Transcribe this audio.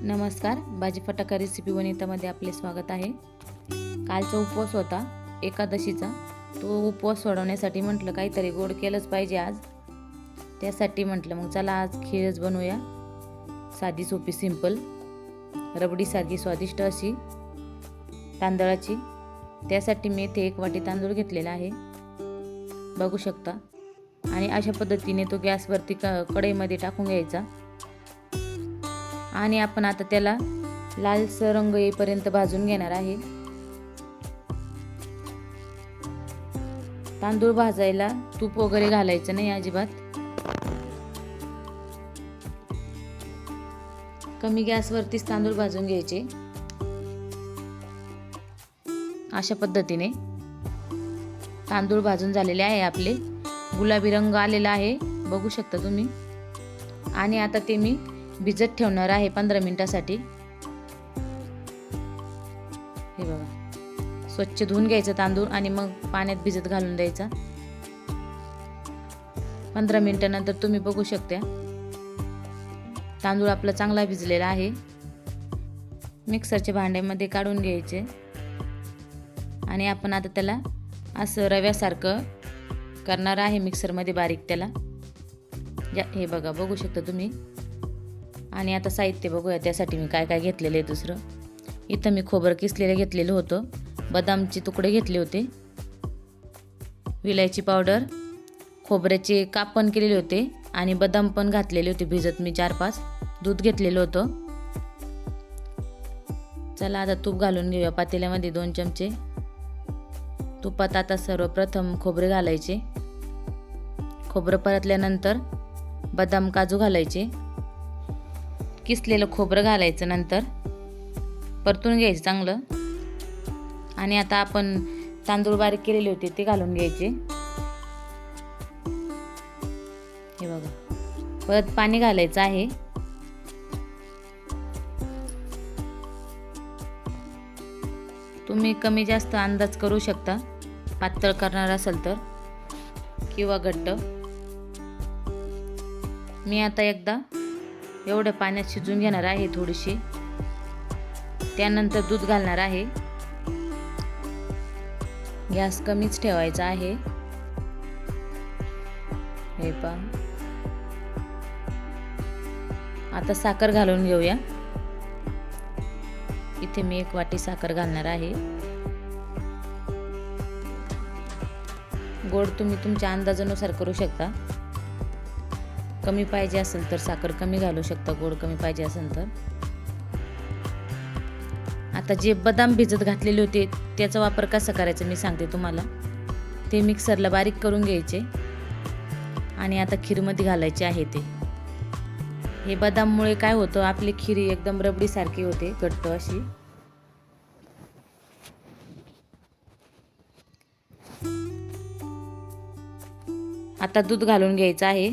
नमस्कार, भाजी फटाका रेसिपी वनितामध्ये आपले स्वागत आहे। कालचा उपवास होता एकादशीचा, तो उपवास सोडवण्यासाठी म्हटलं काहीतरी गोड केलंच पाहिजे आज। त्यासाठी म्हटलं मग चला आज खीरच बनवूया, साधी सोपी सिंपल रबडी सारखी स्वादिष्ट अशी तांदळाची। त्यासाठी मी इथे 1 वाटी तांदूळ घेतलेला आहे, बघू शकता। आणि अशा पद्धतीने तो गॅसवरती कढईमध्ये टाकून घ्यायचा आणि आपण आता त्याला लालसर रंग येईपर्यंत भाजून घेणार आहे। तांदूळ भाजायला तूप वगैरे घालायचं नाही अजिबात। कमी गॅसवरतीच तांदूळ भाजून घ्यायचे। अशा पद्धतीने तांदूळ भाजून झालेले आहे आपले, गुलाबी रंग आलेला आहे, बघू शकता तुम्ही। आणि आता ते मी भिजत ठेवणार आहे 15 मिनिटांसाठी। हे बघा, स्वच्छ धुवून घ्यायचं तांदूळ आणि मग पाण्यात भिजत घालून द्यायचा। 15 मिनिटांनंतर तुम्ही बघू शकता तांदूळ आपला चांगला भिजलेला आहे। मिक्सरच्या भांड्यामध्ये काढून घ्यायचे आणि आपण आता त्याला असं रव्यासारखं करणार आहे, मिक्सरमध्ये बारीक त्याला। हे बघा, बघू शकता तुम्ही। आणि आता साहित्य बघूया, त्यासाठी मी काय काय घेतलेले आहे। दुसरं इथं मी खोबरं किसलेलं घेतलेलं होतं, बदामचे तुकडे घेतले होते, विलायची पावडर, खोबऱ्याचे काप पण केलेले होते आणि बदाम पण घातलेले होते भिजत मी 4-5, दूध घेतलेलं होतं। चला आता तूप घालून घेऊया पातेल्यामध्ये 2 चमचे। तुपात आता सर्वप्रथम खोबरे घालायचे, खोबरं परतल्यानंतर बदाम काजू घालायचे, किसलेलं खोबरं घालायचं, नंतर परतून घ्यायचं चांगलं। आणि आता आपण तांदूळ बारीक केलेले होते ते घालून घ्यायचे। हे बघा, परत पाणी घालायचं आहे। तुम्ही कमी जास्त अंदाज करू शकता, पातळ करणार असेल तर किंवा घट्ट। मी आता एकदा एवढ्या पाण्यात शिजून घेणार आहे थोडीशी, त्यानंतर दूध घालणार आहे। गॅस कमीच ठेवायचा आहे। हे पहा, आता साखर घालून घेऊया। इथे मी 1 वाटी साखर घालणार आहे। गोड तुम्ही तुमच्या अंदाजानुसार करू शकता, कमी पाहिजे असेल तर साखर कमी घालू शकता, गोड कमी पाहिजे असेल तर। आता जे बदाम भिजत घातलेले होते त्याचा वापर कसा करायचा मी सांगते तुम्हाला। ते मिक्सरला बारीक करून घ्यायचे आणि आता खीरमध्ये घालायचे आहे ते। हे बदाममुळे काय होतं, आपली खीर एकदम रबडी सारखी होते, घट्ट अशी। आता दूध घालून घ्यायचं आहे।